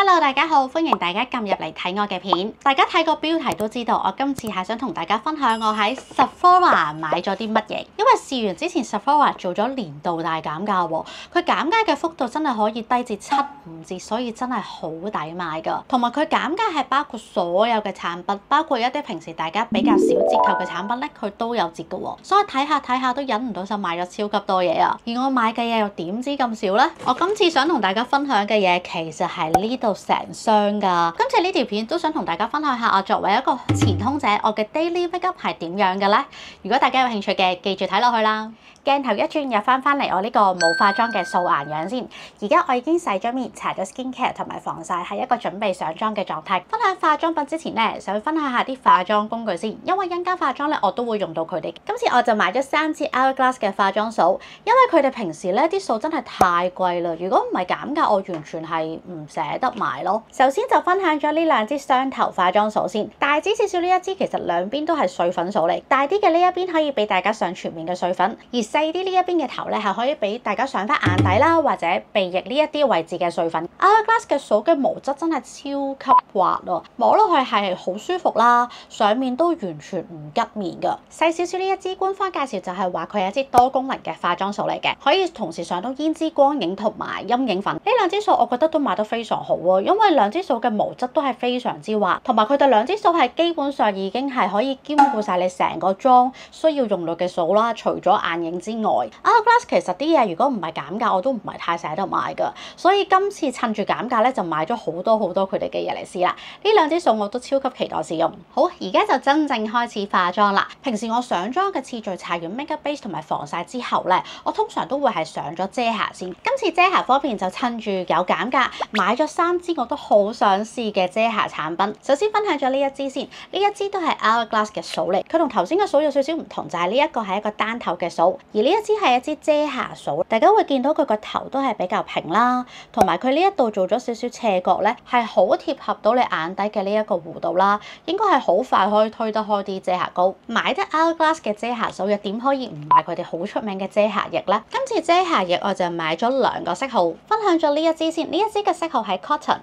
Hello， 大家好，歡迎大家撳入嚟睇我嘅片。大家睇個標題都知道，我今次係想同大家分享我喺 Sephora 買咗啲乜嘢。因為試完之前 Sephora 做咗年度大減價喎，佢減價嘅幅度真係可以低至75折，所以真係好抵買㗎。同埋佢減價係包括所有嘅產品，包括一啲平時大家比較少折扣嘅產品咧，佢都有折㗎喎。所以睇下都忍唔到手買咗超級多嘢啊！而我買嘅嘢又點知咁少呢？我今次想同大家分享嘅嘢其實係呢度成箱㗎。今次呢條片都想同大家分享下我作為一個前空姐，我嘅 daily makeup 係點樣嘅呢？如果大家有興趣嘅，記住睇落去啦。鏡頭一轉又翻嚟我呢個冇化妝嘅素顏樣先。而家我已經洗咗面、搽咗 skincare 同埋防曬，係一個準備上妝嘅狀態。分享化妝品之前咧，想分享下啲化妝工具先，因為陣間化妝咧我都會用到佢哋。今次我就買咗3支 Hourglass 嘅化妝掃，因為佢哋平時咧啲掃真係太貴啦。如果唔係減價，我完全係唔捨得買咯。首先就分享咗呢2支雙頭化妝掃先。大支少少呢一支其實兩邊都係碎粉掃嚟，大啲嘅呢一邊可以俾大家上全面嘅碎粉，而細啲呢一邊嘅頭咧係可以俾大家上翻眼底啦，或者鼻翼呢一啲位置嘅碎粉。Hourglass 嘅掃嘅毛質真係超級滑咯，摸落去係好舒服啦，上面都完全唔吉面噶。細少少呢一支官方介紹就係話佢係一支多功能嘅化妝掃嚟嘅，可以同時上到胭脂光影同埋陰影粉。呢2支掃我覺得都買得非常好啊，因為2支掃嘅毛質都係非常之滑，同埋佢哋2支掃係基本上已經係可以兼顧晒你成個妝需要用到嘅掃啦，除咗眼影之外。Hourglass 其實啲嘢如果唔係減價，我都唔係太捨得買㗎，所以今次趁住減價咧就買咗好多佢哋嘅嘢嚟試啦。呢2支掃我都超級期待試用。好，而家就真正開始化妝啦。平時我上妝嘅次序，搽完 makeup base 同埋防曬之後咧，我通常都會係上咗遮瑕先。今次遮瑕方面就趁住有減價，買咗3支我都好想試嘅遮瑕產品。首先分享咗呢一支先，呢一支都係 Hourglass 嘅掃嚟，佢同頭先嘅掃有少少唔同，就係呢一個係一個單頭嘅掃，而呢一支係一支遮瑕掃。大家會見到佢個頭都係比較平啦，同埋佢呢一度做咗少少斜角咧，係好貼合到你眼底嘅呢一個弧度啦，應該係好快可以推得開啲遮瑕膏。買得 Hourglass 嘅遮瑕掃又點可以唔買佢哋好出名嘅遮瑕液呢？今次遮瑕液我就買咗2個色號，分享咗呢一支先。呢一支嘅色號係 Cotton，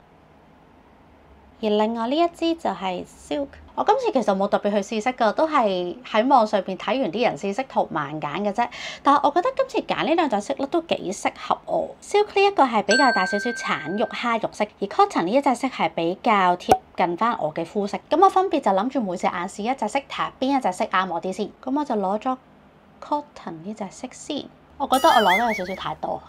而另外呢一支就係 Silk。我今次其實冇特別去試色㗎，都係喺網上邊睇完啲人試色圖慢揀嘅啫。但係我覺得今次揀呢2隻色咧都幾適合我。Silk 呢一個係比較大少少橙肉蝦肉色，而 Cotton 呢一隻色係比較貼近翻我嘅膚色。咁我分別就諗住每隻眼試一隻色，睇下邊一隻色啱我啲先。咁我就攞咗 Cotton 呢隻色先。我覺得我攞得有少少太多。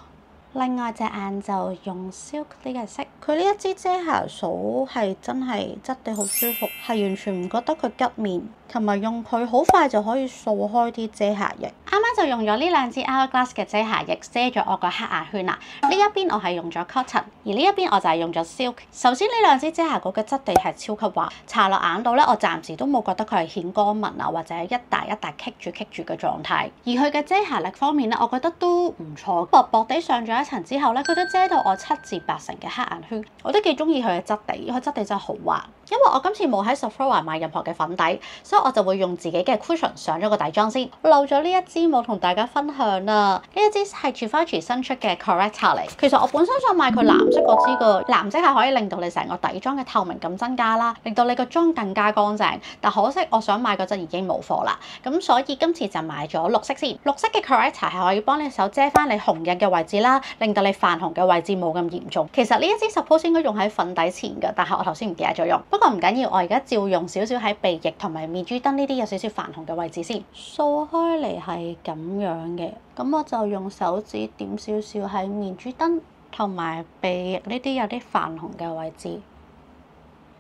另外隻眼就用 Silk 呢個色，佢呢一支遮瑕掃係真係質地好舒服，係完全唔覺得佢吉面，同埋用佢好快就可以掃開啲遮瑕液。啱啱就用咗呢2支 Hourglass 嘅遮瑕液遮咗我個黑眼圈啦。呢一邊我係用咗 Cotton， 而呢一邊我就係用咗 Silk。首先呢2支遮瑕膏嘅質地係超級滑，搽落眼度咧，我暫時都冇覺得佢係顯乾紋啊，或者一笪一笪棘住嘅狀態。而佢嘅遮瑕力方面咧，我覺得都唔錯，薄薄地上咗一層之後咧，佢都遮到我7至8成嘅黑眼圈。我都幾中意佢嘅質地，佢質地真係好滑。因為我今次冇喺 Sephora 買任何嘅粉底，所以我就會用自己嘅 cushion 上咗個底妝先。漏咗呢一支冇同大家分享啊！呢一支係 Givenchy 新出嘅 corrector 嚟。其實我本身想買佢藍色嗰支㗎，藍色係可以令到你成個底妝嘅透明感增加啦，令到你個妝更加乾淨。但可惜我想買嗰陣已經冇貨啦，咁所以今次就買咗綠色先。綠色嘅 corrector 係可以幫你手遮翻你紅印嘅位置啦，令到你泛紅嘅位置冇咁嚴重。其實呢一支 suppose 應該用喺粉底前㗎，但係我頭先唔記得咗用。不過唔緊要，我而家照用少少喺鼻翼同埋面珠燈呢啲有少少泛紅嘅位置先。掃開嚟係咁樣嘅，咁我就用手指點少少喺面珠燈同埋鼻翼呢啲有啲泛紅嘅位置。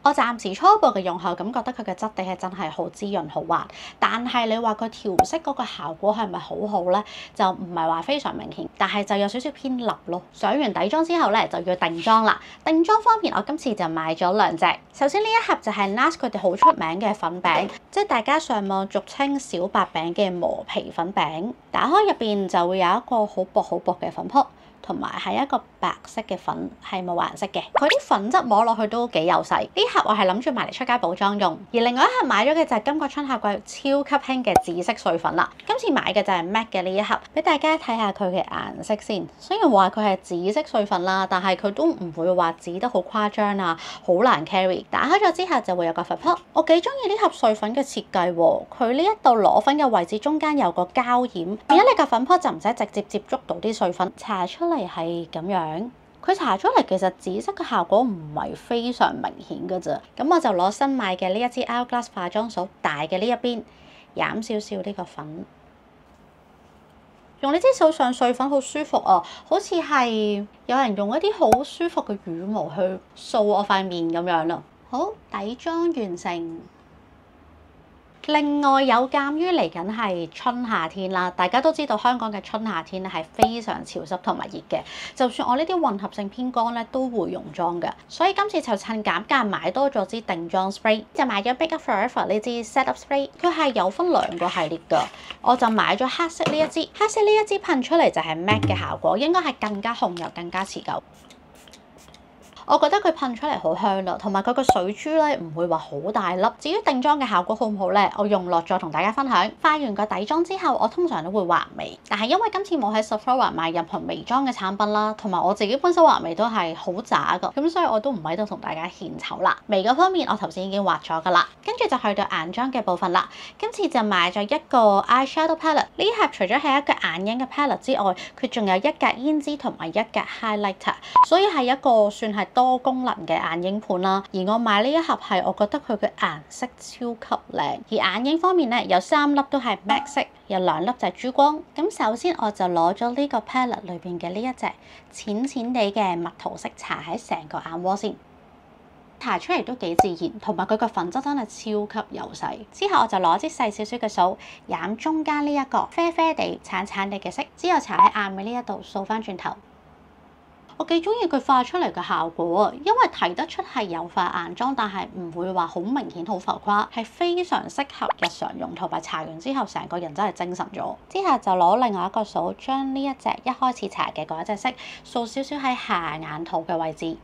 我暫時初步嘅用後感覺得佢嘅質地係真係好滋潤好滑，但係你話佢調色嗰個效果係咪好好呢？就唔係話非常明顯，但係就有少少偏立咯。上完底妝之後咧就要定妝啦。定妝方面我今次就買咗2隻。首先呢一盒就係 NARS 佢哋好出名嘅粉餅，即係大家上網俗稱小白餅嘅磨皮粉餅。打開入邊就會有一個好薄嘅粉撲。同埋係一個白色嘅粉，係冇顏色嘅。佢啲粉質摸落去都幾幼細。呢盒我係諗住買嚟出街補妝用，而另外一盒買咗嘅就係今個春夏季超級興嘅紫色碎粉啦。今次買嘅就係 MAC 嘅呢一盒，俾大家睇下佢嘅顏色先。雖然話佢係紫色碎粉啦，但係佢都唔會話紫得好誇張啊，好難 carry。打開咗之後就會有個粉撲，我幾中意呢盒碎粉嘅設計喎。佢呢一度攞粉嘅位置中間有個膠掩，變咗你個粉撲就唔使直接接觸到啲碎粉，搽出嚟係咁樣。佢搽出嚟其實紫色嘅效果唔係非常明顯㗎咋。咁我就攞新買嘅呢一支 Hourglass 化妝掃大嘅呢一邊，攬少少呢個粉。用呢支掃上碎粉好舒服啊，好似係有人用一啲好舒服嘅羽毛去掃我塊面咁樣啦。好，底妝完成。另外有鑑於嚟緊係春夏天啦，大家都知道香港嘅春夏天咧係非常潮濕同埋熱嘅，就算我呢啲混合性偏乾咧都會溶妝嘅，所以今次就趁減價買多咗支定妝 spray， 就買咗 Big Up Forever 呢支 Set Up Spray， 佢係有分兩個系列㗎，我就買咗黑色呢一支，黑色呢一支噴出嚟就係 MAC 嘅效果，應該係更加紅又更加持久。我覺得佢噴出嚟好香啦，同埋佢個水珠咧唔會話好大粒。至於定妝嘅效果好唔好咧，我用落再同大家分享。化完個底妝之後，我通常都會畫眉，但係因為今次冇喺 Sephora 買任何眉妝嘅產品啦，同埋我自己本身畫眉都係好渣㗎，咁所以我都唔喺度同大家獻醜啦。眉嗰方面我頭先已經畫咗㗎啦，跟住就去到眼妝嘅部分啦。今次就買咗一個 eyeshadow palette， 呢盒除咗係一個眼影嘅 palette 之外，佢仲有一格胭脂同埋一格 highlighter， 所以係一個算係多功能嘅眼影盤啦。而我買呢一盒係我覺得佢嘅顏色超級靚，而眼影方面咧有3粒都係 MAC 色，有2粒就係珠光。咁首先我就攞咗呢個 palette 裏邊嘅呢一隻淺淺地嘅蜜桃色搽喺成個眼窩先，搽出嚟都幾自然，同埋佢個粉質真係超級幼細。之後我就攞支細少少嘅掃染中間呢一個啡啡地橙橙地嘅色，之後搽喺眼尾呢一度掃翻轉頭。我幾中意佢化出嚟嘅效果啊，因為睇得出係有化眼妝，但係唔會話好明顯好浮誇，係非常適合日常用，同埋搽完之後成個人真係精神咗。之後就攞另外一個掃將呢一隻一開始搽嘅嗰一隻色掃少少喺下眼肚嘅位置。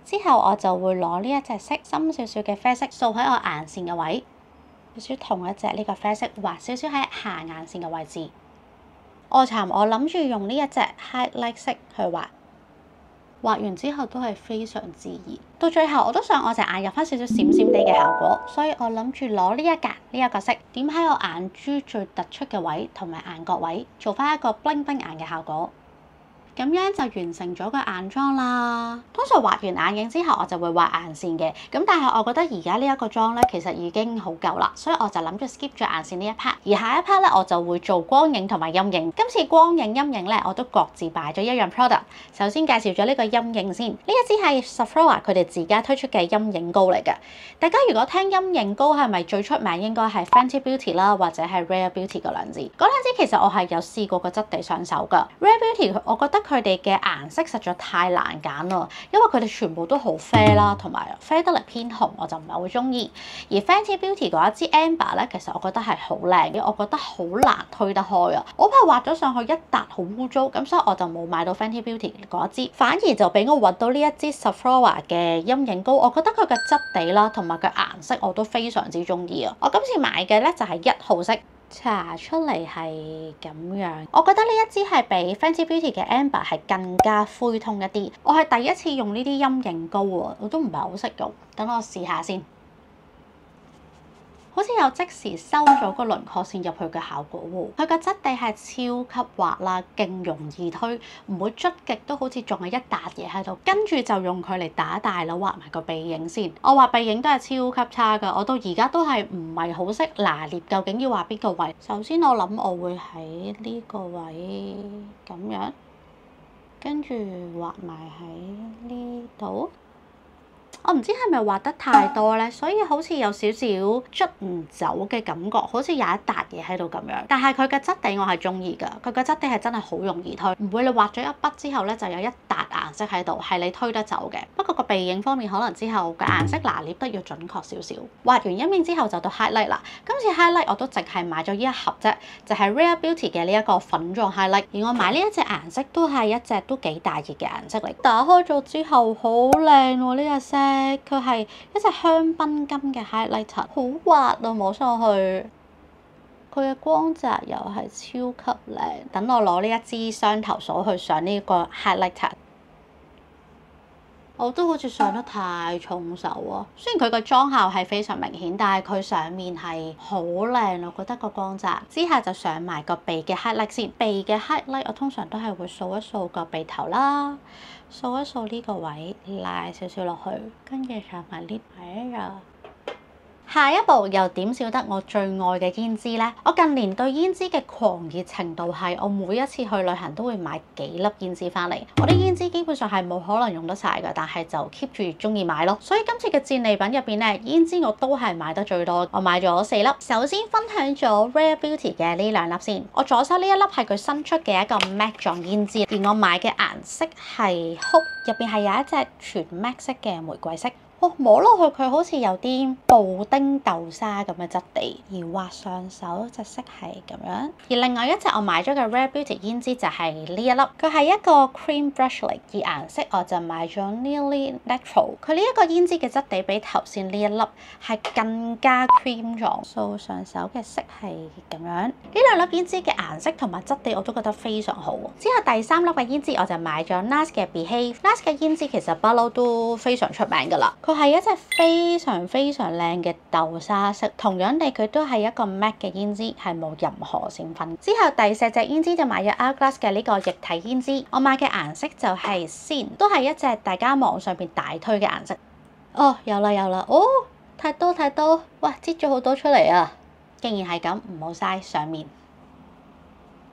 之後我就會攞呢一隻色深少少嘅啡色掃喺我眼線嘅位，少少同一隻呢個啡色畫少少喺下眼線嘅位置。我諗住用呢一隻 highlight 色去畫。畫完之後都係非常自然，到最後我都想我隻眼有翻少少閃閃地嘅效果，所以我諗住攞呢一個色點喺我眼珠最突出嘅位同埋眼角位，做翻一個 bling bling 眼嘅效果。咁樣就完成咗個眼妝啦。通常畫完眼影之後，我就會畫眼線嘅。咁但係我覺得而家呢一個妝咧，其實已經好夠啦，所以我就諗住 skip 咗眼線呢一 part。而下一 part 咧，我就會做光影同埋陰影。今次光影陰影咧，我都各自擺咗一樣 product。首先介紹咗呢個陰影先，呢一支係 Sephora 佢哋自家推出嘅陰影膏嚟嘅。大家如果聽陰影膏係咪最出名應該係 Fenty Beauty 啦，或者係 Rare Beauty 嗰兩支。嗰兩支其實我係有試過個質地上手㗎。Rare Beauty 我覺得佢哋嘅顏色實在太難揀啦，因為佢哋全部都好啡啦，同埋啡得嚟偏紅，我就唔係好中意。而 Fenty Beauty 嗰一支 Amber 咧，其實我覺得係好靚嘅，我覺得好難推得開啊！我怕畫咗上去一笪好污糟，咁所以我就冇買到 Fenty Beauty 嗰一支，反而就俾我揾到呢一支 Sephora 嘅陰影膏，我覺得佢嘅質地啦，同埋個顏色我都非常之中意啊！我今次買嘅咧就係1號色。搽出嚟係咁樣，我覺得呢一支係比 Fenty Beauty 嘅 Amber 係更加灰通一啲。我係第一次用呢啲陰影膏喎，我都唔係好識用，等我試下先。好似有即時收咗個輪廓線入去嘅效果喎，佢個質地係超級滑啦，勁容易推，唔會捽極都好似仲係一笪嘢喺度。跟住就用佢嚟打大佬畫埋個鼻影先。我畫鼻影都係超級差㗎，我到而家都係唔係好識拿捏究竟要畫邊個位。首先我諗我會喺呢個位咁樣，跟住畫埋喺呢度。我唔知係咪畫得太多咧，所以好似有少少捽唔走嘅感覺，好似有一笪嘢喺度咁樣。但係佢嘅質地我係中意㗎，佢嘅質地係真係好容易推，唔會你畫咗一筆之後咧就有一笪顏色喺度，係你推得走嘅。不過個鼻影方面可能之後嘅顏色拿捏得要準確少少。畫完陰影之後就到 highlight 啦。今次 highlight 我都淨係買咗呢一盒啫，就係 Rare Beauty 嘅呢一個粉狀 highlight。而我買呢一隻顏色都係一隻都幾大熱嘅顏色嚟。打開咗之後好靚喎，呢隻色佢係一隻香檳金嘅 highlighter， 好滑啊，摸上去。佢嘅光澤又係超級靚。等我攞呢一支雙頭掃去上呢個 highlighter。我都好似上得太重手啊！雖然佢個妝效係非常明顯，但係佢上面係好靚，我覺得個光澤。之後就上埋個鼻嘅 highlight 先。鼻嘅 highlight 我通常都係會掃一掃個鼻頭啦，掃一掃呢個位，拉少少落去，跟住上埋呢位啊。下一步又點少得我最愛嘅胭脂呢？我近年對胭脂嘅狂熱程度係，我每一次去旅行都會買幾粒胭脂翻嚟。我啲胭脂基本上係冇可能用得晒㗎，但係就 keep 住中意買咯。所以今次嘅戰利品入邊呢，胭脂我都係買得最多，我買咗4粒。首先分享咗 Rare Beauty 嘅呢2粒先。我左手呢一粒係佢新出嘅一個 matte 狀胭脂，而我買嘅顏色係 Hope，入邊係有一隻全 matte 色嘅玫瑰色。摸落去佢好似有啲布丁豆沙咁嘅質地，而畫上手隻色係咁樣。而另外一隻我買咗嘅 Rare Beauty 胭脂就係呢一粒，佢係一個 cream brush 嚟，而顏色我就買咗 Nearly Natural。佢呢一個胭脂嘅質地比頭先呢一粒係更加 cream 狀，掃上手嘅色係咁樣。呢2粒胭脂嘅顏色同埋質地我都覺得非常好。之後第3粒嘅胭脂我就買咗 NARS 嘅 Behave。NARS 嘅胭脂其實不嬲都非常出名㗎啦。佢係一隻非常靚嘅豆沙色，同樣地佢都係一個 matte 嘅胭脂，係冇任何閃粉。之後第4隻胭脂就買咗 Hourglass 嘅呢個液體胭脂，我買嘅顏色就係 Sin，都係一隻大家網上邊大推嘅顏色。哦，有啦，哦，太多，哇，擠咗好多出嚟啊！既然係咁，唔好嘥上面。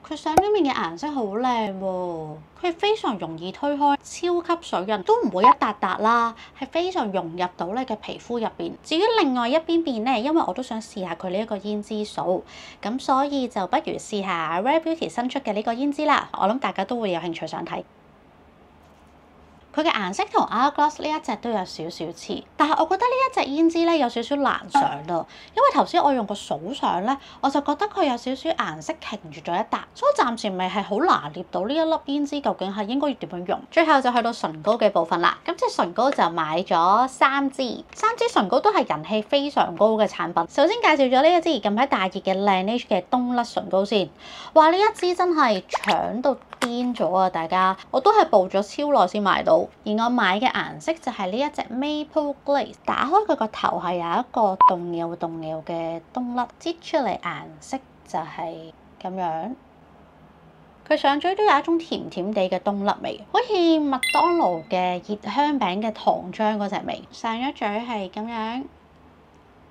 佢上面嘅顏色好靚喎，佢非常容易推開，超級水潤，都唔會一笪笪啦，係非常融入到你嘅皮膚入邊。至於另外一邊呢，因為我都想試下佢呢一個胭脂掃，咁所以就不如試下 Rare Beauty 新出嘅呢個胭脂啦。我諗大家都會有興趣想睇。佢嘅顏色同 Hourglass 呢一隻都有少少似，但係我覺得呢一隻胭脂咧有少少難上啦，因為頭先我用個掃上咧，我就覺得佢有少少顏色停住咗一笪，所以暫時未係好拿捏到呢一粒胭脂究竟係應該要點樣用。最後就去到唇膏嘅部分啦，咁隻唇膏就買咗3支唇膏，都係人氣非常高嘅產品。首先介紹咗呢一支近排大熱嘅 Laneige 嘅冬甩唇膏先，哇！呢一支真係搶到癲咗啊！大家我都係報咗超耐先買到。而我買嘅顏色就係呢一隻 Maple Glaze， 打開佢個頭係有一個凍尿嘅冬甩，擠出嚟顏色就係咁樣。佢上嘴都有一種甜甜地嘅冬甩味，好似麥當勞嘅熱香餅嘅糖漿嗰隻味。上咗嘴係咁樣。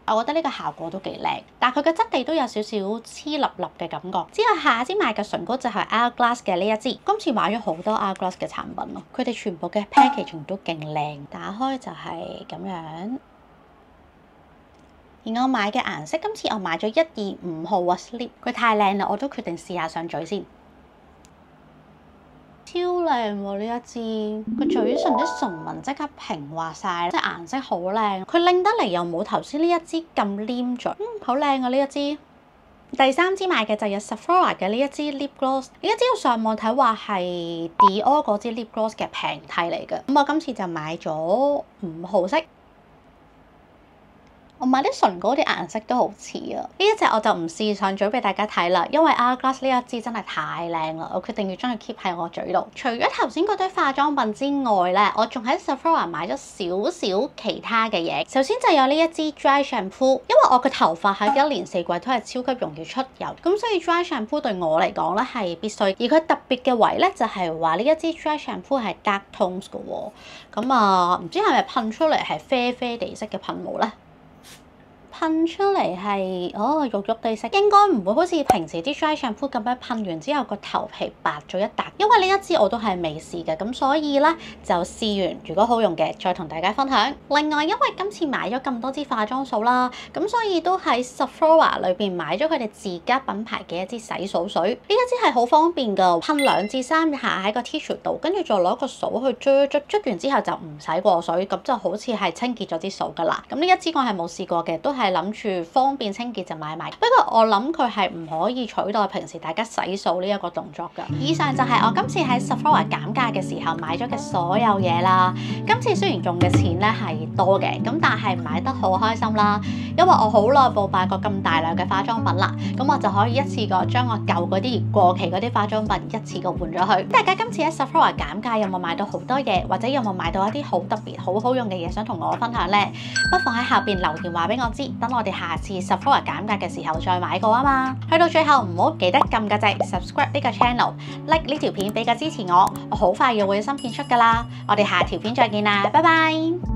我覺得呢個效果都幾靚，但係佢嘅質地都有少少黐粒粒嘅感覺。之後下支買嘅唇膏就係 Hourglass 嘅呢一支，今次買咗好多 Hourglass 嘅產品咯，佢哋全部嘅 packaging 都勁靚，打開就係咁樣。而我買嘅顏色，今次我買咗125號啊 Sleep， 佢太靚啦，我都決定試下上嘴先。超靚喎呢一支，個嘴唇啲唇紋即刻平滑晒，即係顏色好靚。佢拎得嚟又冇頭先呢一支咁黏嘴，好靚啊呢一支。第3支買嘅就有 Sephora 嘅呢一支 Lip Gloss， 呢一支我上網睇話係 Dior 嗰支 Lip Gloss 嘅平替嚟嘅，咁我今次就買咗5號色。我買啲唇膏啲顏色都好似啊！呢一隻我就唔試上嘴俾大家睇啦，因為 Hourglass 呢一支真係太靚啦，我決定要將佢 keep 喺我嘴度。除咗頭先嗰堆化妝品之外咧，我仲喺 Sephora 買咗少少其他嘅嘢。首先就有呢一支 Dry Shampoo， 因為我嘅頭髮喺一年四季都係超級容易出油，咁所以 Dry Shampoo 對我嚟講咧係必須。而佢特別嘅位咧就係話呢一支 Dry Shampoo 係 dark tones 嘅喎，咁唔知係咪噴出嚟係啡啡地色嘅噴霧咧？噴出嚟係肉肉地色，應該唔會好似平時啲 dry shampoo 咁樣噴完之後個頭皮白咗一笪。因為呢一支我都係未試嘅，咁所以咧就試完，如果好用嘅再同大家分享。另外因為今次買咗咁多支化妝掃啦，咁所以都喺 Sephora 裏邊買咗佢哋自家品牌嘅一支洗掃水。呢一支係好方便㗎，噴2至3下喺個 tissue 度，跟住再攞個掃去捽完之後就唔使過水，咁就好似係清潔咗啲掃㗎啦。咁呢一支我係冇試過嘅，都係諗住方便清潔就買埋。不過我諗佢係唔可以取代平時大家洗掃呢一個動作㗎。以上就係我今次喺 Sephora 減價嘅時候買咗嘅所有嘢啦。今次雖然用嘅錢咧係多嘅，咁但係買得好開心啦，因為我好耐冇買過咁大量嘅化妝品啦，咁我就可以一次過將我舊嗰啲過期嗰啲化妝品一次過換咗去。大家今次喺 Sephora 減價有冇買到好多嘢，或者有冇買到一啲好特別好好用嘅嘢想同我分享呢？不妨喺下邊留言話俾我知，等我哋下次 Sephora 減價嘅時候再買過啊嘛。去到最後唔好記得撳個掣 subscribe 呢個 channel，like 呢條片俾個支持我好快又會有新片出㗎啦。我哋下條片再見啦，拜拜。